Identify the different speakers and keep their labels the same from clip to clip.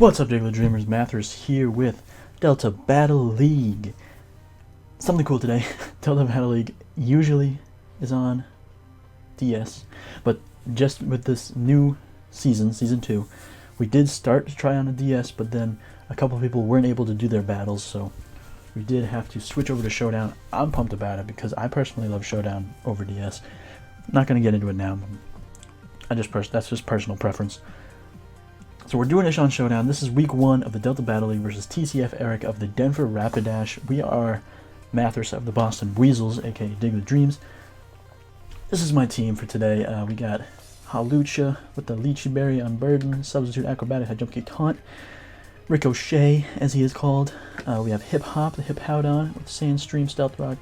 Speaker 1: What's up, Diggletdreamers? Mathers here with Delta Battle League. Something cool today. Delta Battle League usually is on DS, but just with this new season, Season 2, we did start to try on a DS, but then a couple of people weren't able to do their battles, so we did have to switch over to Showdown. I'm pumped about it because I personally love Showdown over DS. Not going to get into it now. That's just personal preference. So we're doing this on Showdown. This is week 1 of the Delta Battle League versus TCF Eric of the Denver Rapidash. We are Mathers of the Boston Buizels, aka Diggletdreams. This is my team for today. We got Halucha with the Lychee Berry on Burden, Substitute Acrobatic, High Jump Kick Taunt, Ricochet, as he is called. We have Hip Hop, the Hip Howdon with Sandstream, Stealth Rock,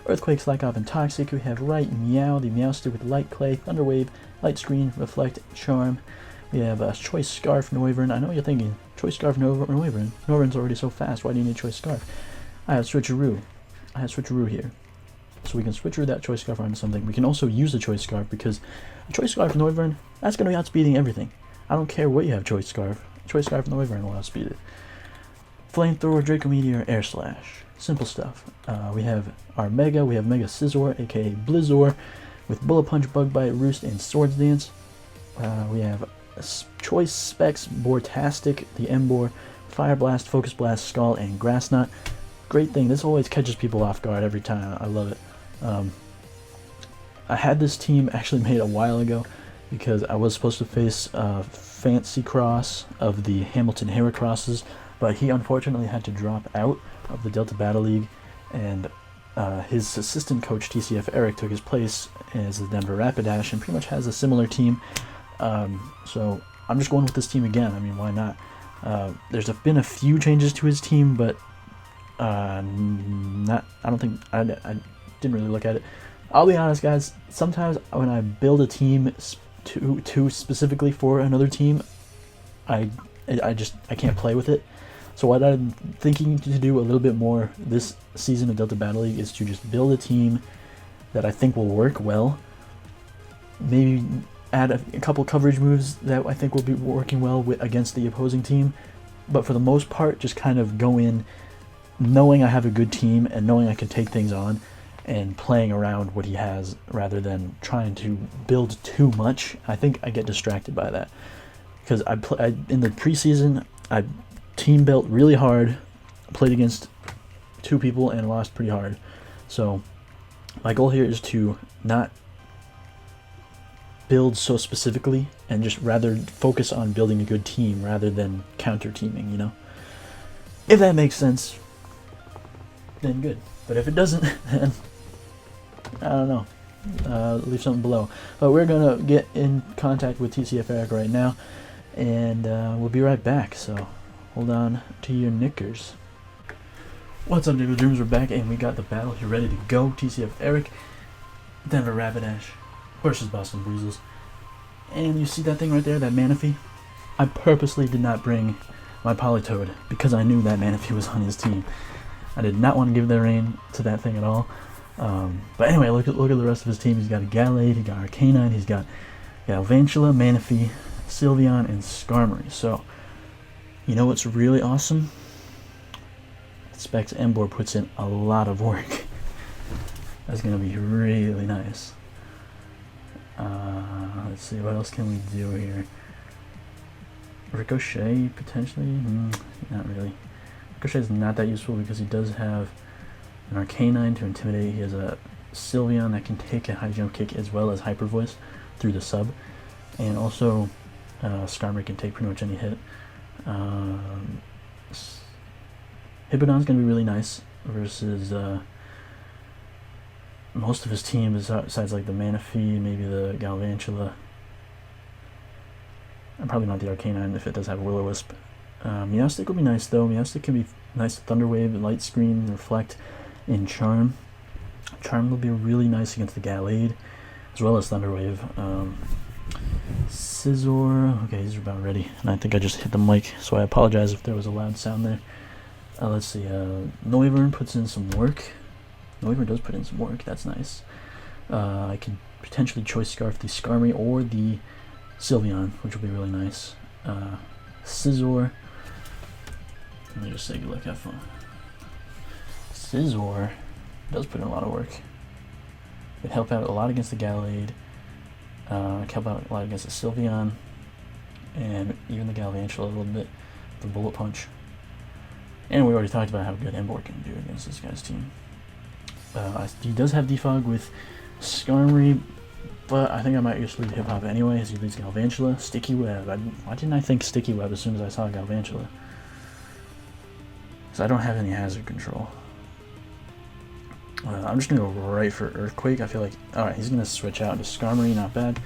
Speaker 1: Earthquake, Slack Off, and Toxic. We have Right Meow, the Meowster with Light Clay, Thunderwave, Light Screen, Reflect, Charm. We have a Choice Scarf, Noivern. I know you're thinking, Choice Scarf, Noivern. Noivern's already so fast, why do you need Choice Scarf? I have Switcheroo. Here. So we can switcheroo that Choice Scarf onto something. We can also use the Choice Scarf because a Choice Scarf Noivern, that's going to be outspeeding everything. I don't care what you have Choice Scarf. Choice Scarf Noivern will outspeed it. Flamethrower, Draco Meteor, Air Slash. Simple stuff. We have our Mega. We have Mega Scizor, aka Blizzor, with Bullet Punch, Bug Bite, Roost, and Swords Dance. We have Choice Specs, Bortastic, the Embor, Fire Blast, Focus Blast, Skull, and Grass Knot. Great thing. This always catches people off guard every time. I love it. I had this team actually made a while ago because I was supposed to face Fancy Cross of the Hamilton Heracrosses, but he unfortunately had to drop out of the Delta Battle League, and his assistant coach TCF Eric took his place as the Denver Rapidash and pretty much has a similar team. So I'm just going with this team again. I mean, why not? There's been a few changes to his team, but I didn't really look at it. I'll be honest, guys. Sometimes when I build a team too specifically for another team, I can't play with it. So what I'm thinking to do a little bit more this season of Delta Battle League is to just build a team that I think will work well. Maybe add a couple coverage moves that I think will be working well against the opposing team. But for the most part, just kind of go in knowing I have a good team and knowing I can take things on and playing around what he has rather than trying to build too much. I think I get distracted by that. Because in the preseason, I team built really hard, played against 2 people and lost pretty hard. So my goal here is to not build so specifically and just rather focus on building a good team rather than counter teaming, you know? If that makes sense, then good. But if it doesn't, then I don't know. Leave something below. But we're gonna get in contact with TCF Eric right now, and we'll be right back. So hold on to your knickers. What's up, Diggletdreams? We're back, and we got the battle here ready to go. TCF Eric, Denver Rapidash versus Boston Buizels. And you see that thing right there, that Manaphy? I purposely did not bring my Politoed because I knew that Manaphy was on his team. I did not want to give the reign to that thing at all. But anyway, look at the rest of his team. He's got a Gallade, he's got Arcanine, he's got Galvantula, Manaphy, Sylveon, and Skarmory. So, you know what's really awesome? Specs Embor puts in a lot of work. That's going to be really nice. Let's see, what else can we do here? Ricochet, potentially? Not really. Ricochet is not that useful because he does have an Arcanine to intimidate. He has a Sylveon that can take a high jump kick as well as Hyper Voice through the sub. And also, Skarmory can take pretty much any hit. Hippowdon's going to be really nice versus most of his team, besides like the Manaphy, maybe the Galvantula. And probably not the Arcanine if it does have a Will-O-Wisp. Meowstic will be nice though. Meowstic can be nice with Thunderwave, Light Screen, Reflect, and Charm. Charm will be really nice against the Gallade, as well as Thunderwave. Scizor, okay, these are about ready. And I think I just hit the mic, so I apologize if there was a loud sound there. Let's see, Noivern puts in some work. Noivern does put in some work, that's nice. I can potentially Choice Scarf the Skarmory or the Sylveon, which will be really nice. Scizor, Let me just say good luck, have fun. Scizor does put in a lot of work. It help out a lot against the Gallade, help out a lot against the Sylveon, and even the Galvantula a little bit, the Bullet Punch. And we already talked about how good Emboar can do against this guy's team. He does have Defog with Skarmory, but I think I might just leave Hip Hop anyway, as he leads Galvantula. Sticky Web. Why didn't I think Sticky Web as soon as I saw Galvantula? Because I don't have any hazard control. I'm just going to go right for Earthquake. I feel like... Alright, he's going to switch out into Skarmory, not bad.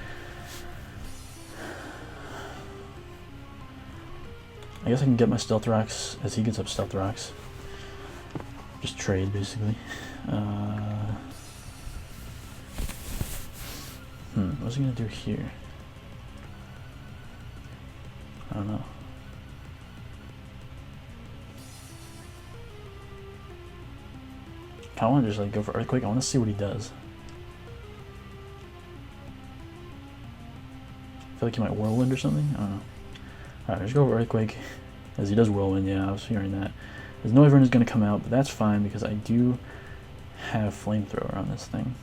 Speaker 1: I guess I can get my Stealth Rocks as he gets up Stealth Rocks. Just trade, basically. What's he going to do here? I don't know. I want to just like go for Earthquake. I want to see what he does. I feel like he might Whirlwind or something. I don't know. Alright, let's go for Earthquake. As he does Whirlwind, yeah, I was hearing that. His Noivern is going to come out, but that's fine because I do have Flamethrower on this thing.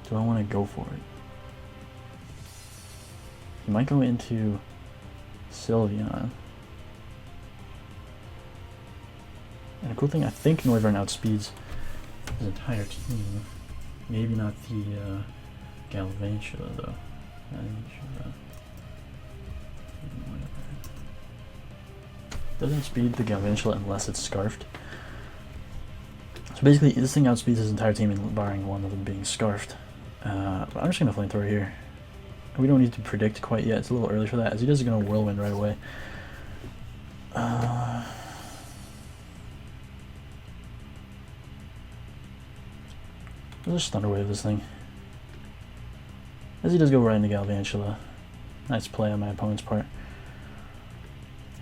Speaker 1: Do I want to go for it? He might go into Sylveon. And a cool thing, I think Noivern outspeeds his entire team. Maybe not the Galvantula though. Doesn't speed the Galvantula unless it's Scarfed. So basically, this thing outspeeds his entire team, barring one of them being Scarfed. But I'm just gonna Flamethrower here. We don't need to predict quite yet. It's a little early for that, as he does gonna Whirlwind right away. Let's just Thunder Wave this thing. As he does go right into Galvantula. Nice play on my opponent's part.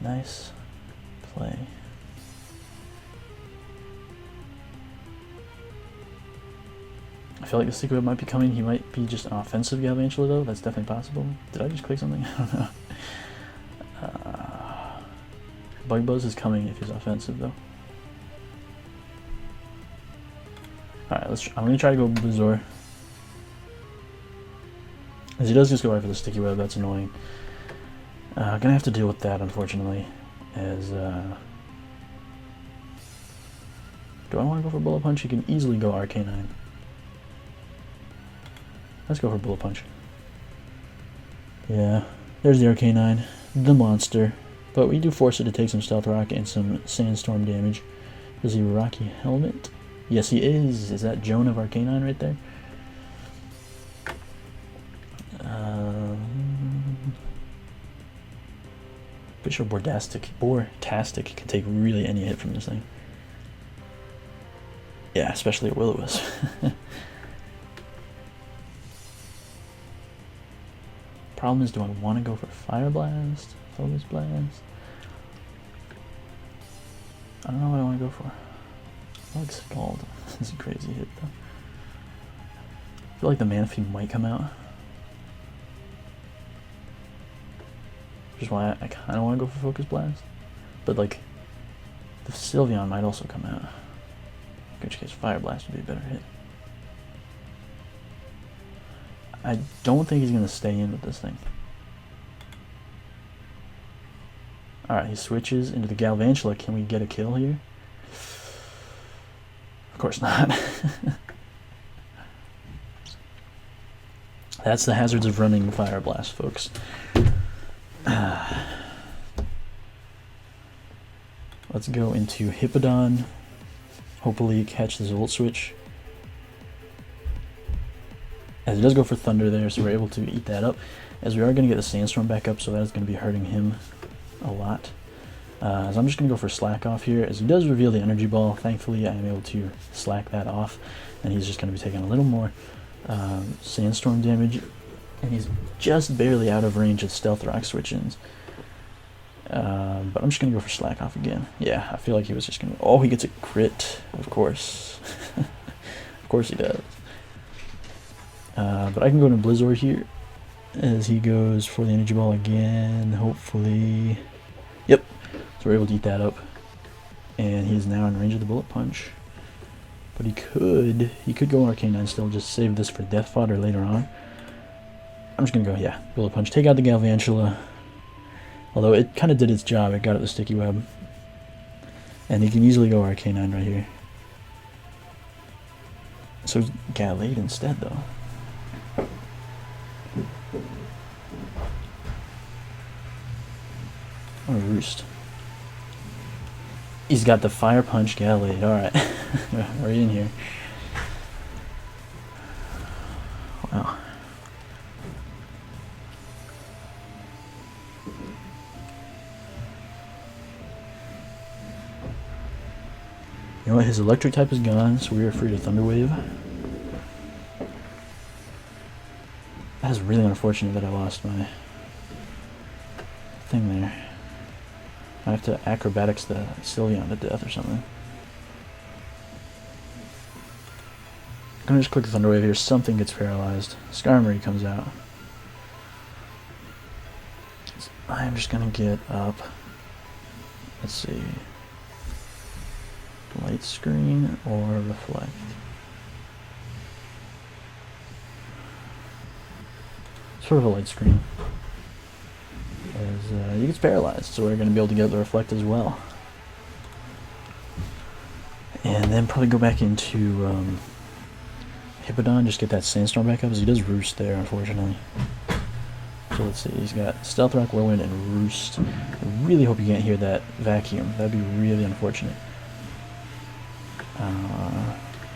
Speaker 1: Nice play. I feel like the Sticky Web might be coming. He might be just an offensive Galvantula though. That's definitely possible. Did I just click something? I don't know. Bug Buzz is coming if he's offensive though. Alright, I'm gonna try to go Blizzor. As he does just go right for the Sticky Web, that's annoying. Gonna have to deal with that, unfortunately. As do I want to go for Bullet Punch? You can easily go Arcanine. Let's go for Bullet Punch. Yeah, there's the Arcanine, the monster. But we do force it to take some Stealth Rock and some Sandstorm damage. Is he Rocky Helmet? Yes, he is. Is that Joan of Arcanine right there? Pretty sure Bortastic can take really any hit from this thing. Yeah, especially a Will-O-Wisp. Problem is, do I want to go for Fire Blast? Focus Blast? I don't know what I want to go for. I like Scald. This is a crazy hit though. I feel like the Manaphy might come out. Which is why I kind of want to go for Focus Blast. But like, the Sylveon might also come out. In which case Fire Blast would be a better hit. I don't think he's going to stay in with this thing. Alright, he switches into the Galvantula. Can we get a kill here? Of course not. That's the hazards of running Fire Blast, folks. Let's go into Hippowdon. Hopefully catch the Volt Switch. As he does go for Thunder there, so we're able to eat that up. As we are going to get the Sandstorm back up, so that is going to be hurting him a lot. So I'm just going to go for Slack Off here. As he does reveal the Energy Ball, thankfully I am able to slack that off. And he's just going to be taking a little more Sandstorm damage. And he's just barely out of range of Stealth Rock switch-ins. But I'm just going to go for Slack Off again. Yeah, I feel like he was just going to... Oh, he gets a crit, of course. Of course he does. But I can go into Blizzard here. As he goes for the Energy Ball again, hopefully... Yep, Yep. So we're able to eat that up. And he is now in range of the bullet punch. But he could go Arcane 9 still, just save this for death fodder later on. I'm just going to go, yeah, bullet punch. Take out the Galvantula. Although it kind of did its job. It got at the sticky web. And he can easily go Arcane 9 right here. So Gallade instead, though. Or Roost. He's got the Fire Punch Gallade. Alright. We're in here. Wow. You know what? His electric type is gone, so we are free to Thunder Wave. That is really unfortunate that I lost my thing there. I have to acrobatics the Sylveon to death or something. I'm gonna just click the Thunder Wave here. Something gets paralyzed. Skarmory comes out. So I'm just gonna get up. Let's see. Light Screen or Reflect. Sort of a light screen. As he gets paralyzed, so we're going to be able to get the Reflect as well. And then probably go back into Hippowdon, just get that Sandstorm back up, as he does Roost there, unfortunately. So let's see, he's got Stealth Rock, Whirlwind, and Roost. I really hope you can't hear that vacuum. That'd be really unfortunate.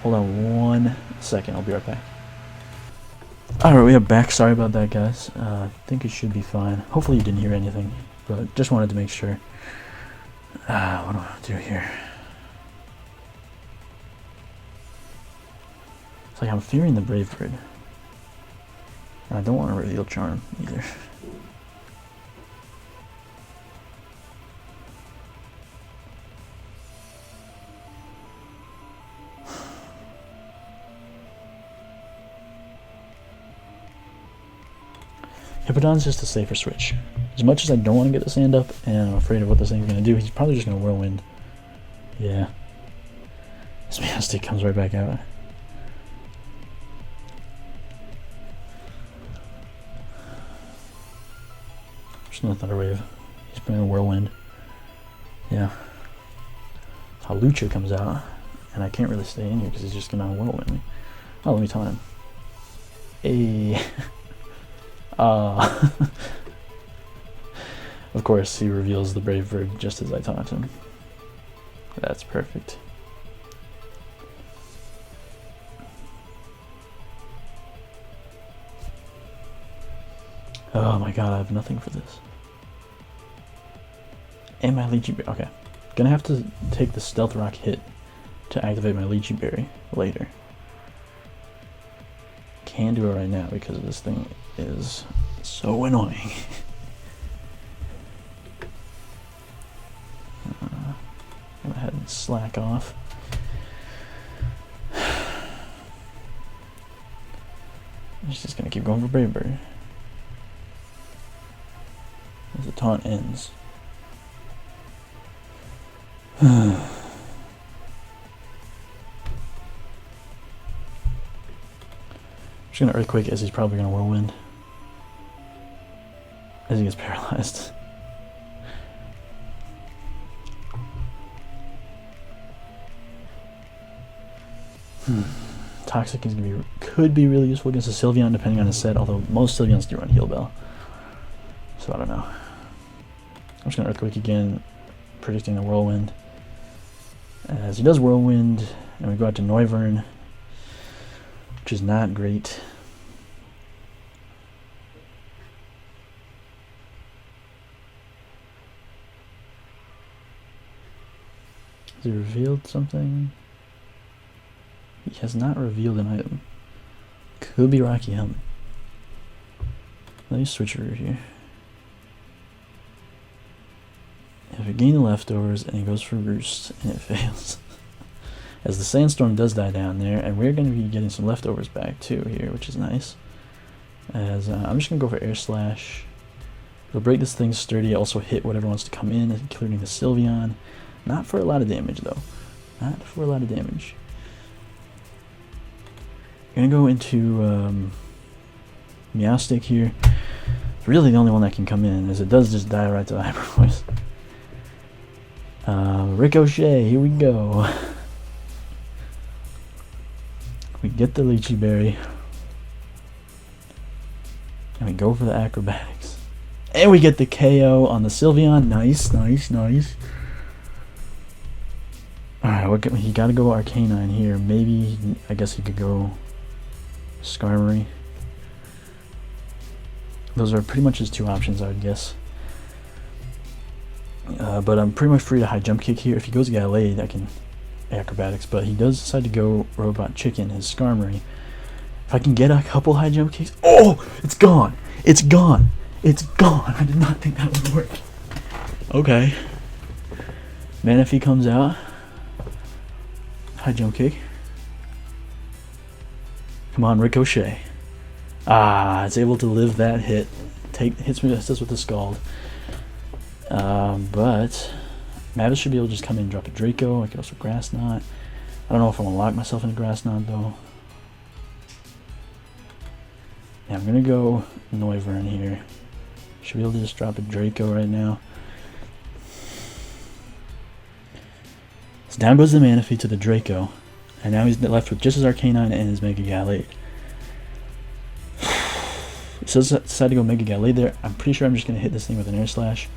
Speaker 1: Hold on 1 second, I'll be right back. Alright, we are back. Sorry about that, guys. I think it should be fine. Hopefully you didn't hear anything, but just wanted to make sure. What do I do here? It's like I'm fearing the Brave Bird. I don't want to reveal Charm either. Hippowdon's just a safer switch. As much as I don't want to get the sand up, and I'm afraid of what this thing's going to do, he's probably just going to Whirlwind. Yeah. This Mastic comes right back out. Just another Thunder Wave. He's bringing a Whirlwind. Yeah. Hawlucha comes out, and I can't really stay in here because he's just going to Whirlwind me. Oh, let me taunt him. Hey. Of course, he reveals the Brave Bird just as I taunt him. That's perfect. Oh my god, I have nothing for this. And my Lychee Berry. Okay. Gonna have to take the Stealth Rock hit to activate my Lychee Berry later. Can't do it right now because this thing is so annoying. Go ahead and slack off. He's just gonna keep going for Brave Bird as the taunt ends. Just gonna Earthquake as he's probably gonna Whirlwind as he gets paralyzed. Toxic is gonna be could be really useful against a Sylveon depending on his set, although most Sylveons do run Heal Bell. So I don't know. I'm just gonna Earthquake again, predicting the Whirlwind. As he does Whirlwind, and we go out to Noivern, which is not great. Has he revealed something? He has not revealed an item. Could be Rocky Helmet. Let me switch a route here. If we gain the leftovers and he goes for Roost and it fails. As the Sandstorm does die down there, and we're going to be getting some leftovers back too here, which is nice. As I'm just going to go for Air Slash. It'll break this thing sturdy, also hit whatever wants to come in, including the Sylveon. Not for a lot of damage, though. Not for a lot of damage. Gonna go into Meowstic here. It's really the only one that can come in, as it does just die right to the Hyper Voice. Ricochet, here we go. We get the Lychee Berry. And we go for the Acrobatics. And we get the KO on the Sylveon. Nice, nice, nice. Alright, he gotta go Arcanine here. Maybe, I guess he could go Skarmory. Those are pretty much his two options, I would guess. But I'm pretty much free to high jump kick here. If he goes Gallade, I can Acrobatics. But he does decide to go Robot Chicken, his Skarmory. If I can get a couple high jump kicks... Oh! It's gone! It's gone! It's gone! I did not think that would work. Okay. Manaphy comes out. High jump kick. Come on, Ricochet. Ah, it's able to live that hit. Hits me just with the Scald. But Mavis should be able to just come in and drop a Draco. I could also Grass Knot. I don't know if I want to lock myself in a Grass Knot though. Yeah, I'm gonna go Noivern here. Should be able to just drop a Draco right now. So down goes the Manaphy to the Draco. And now he's left with just his Arcanine and his Mega Gallade. So let's decide to go Mega Gallade there. I'm pretty sure I'm just going to hit this thing with an Air Slash.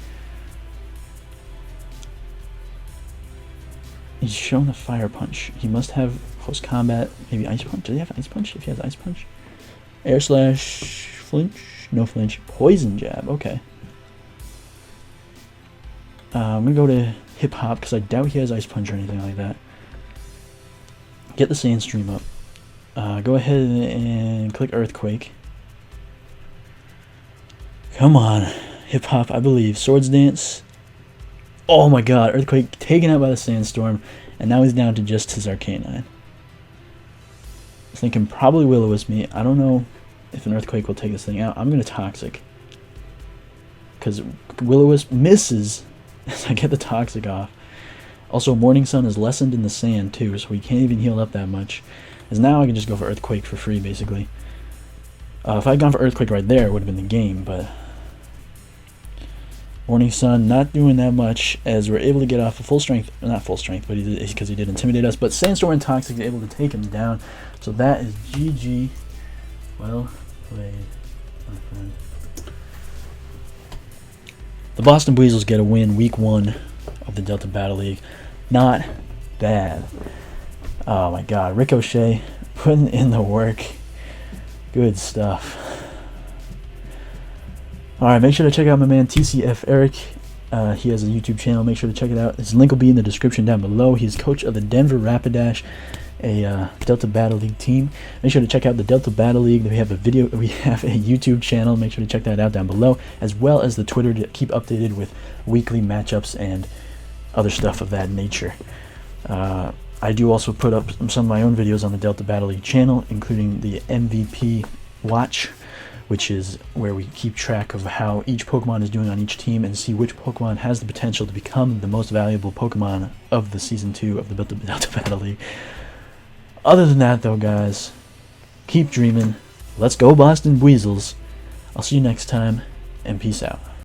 Speaker 1: He's shown a Fire Punch. He must have close combat, maybe Ice Punch. Does he have Ice Punch? If he has Ice Punch. Air Slash, flinch, no flinch. Poison Jab, okay. I'm going to go to Hip Hop because I doubt he has Ice Punch or anything like that. Get the Sandstream up. Go ahead and click Earthquake. Come on. Hip Hop, I believe. Swords Dance. Oh my god. Earthquake taken out by the Sandstorm. And now he's down to just his Arcanine. I was thinking probably Will-O-Wisp me. I don't know if an Earthquake will take this thing out. I'm going to Toxic. Because Will-O-Wisp misses as I get the Toxic off. Also, Morning Sun is lessened in the sand too, so he can't even heal up that much. As now I can just go for Earthquake for free, basically. If I had gone for Earthquake right there, it would have been the game, but... Morning Sun not doing that much, as we're able to get off a full strength, not full strength, but because he did intimidate us, but Sandstorm and Toxic are able to take him down. So that is GG. Well played, my friend. The Boston Buizels get a win week 1 of the Delta Battle League. Not bad. Oh my god, Ricochet putting in the work. Good stuff. Alright, make sure to check out my man TCF Eric. He has a YouTube channel. Make sure to check it out. His link will be in the description down below. He's coach of the Denver Rapidash, a Delta Battle League team. Make sure to check out the Delta Battle League. We have a YouTube channel. Make sure to check that out down below, as well as the Twitter to keep updated with weekly matchups and other stuff of that nature. I do also put up some of my own videos on the Delta Battle League channel, including the MVP Watch, which is where we keep track of how each Pokemon is doing on each team and see which Pokemon has the potential to become the most valuable Pokemon of the Season 2 of the Delta Battle League. Other than that, though, guys, keep dreaming. Let's go Boston Buizels. I'll see you next time, and peace out.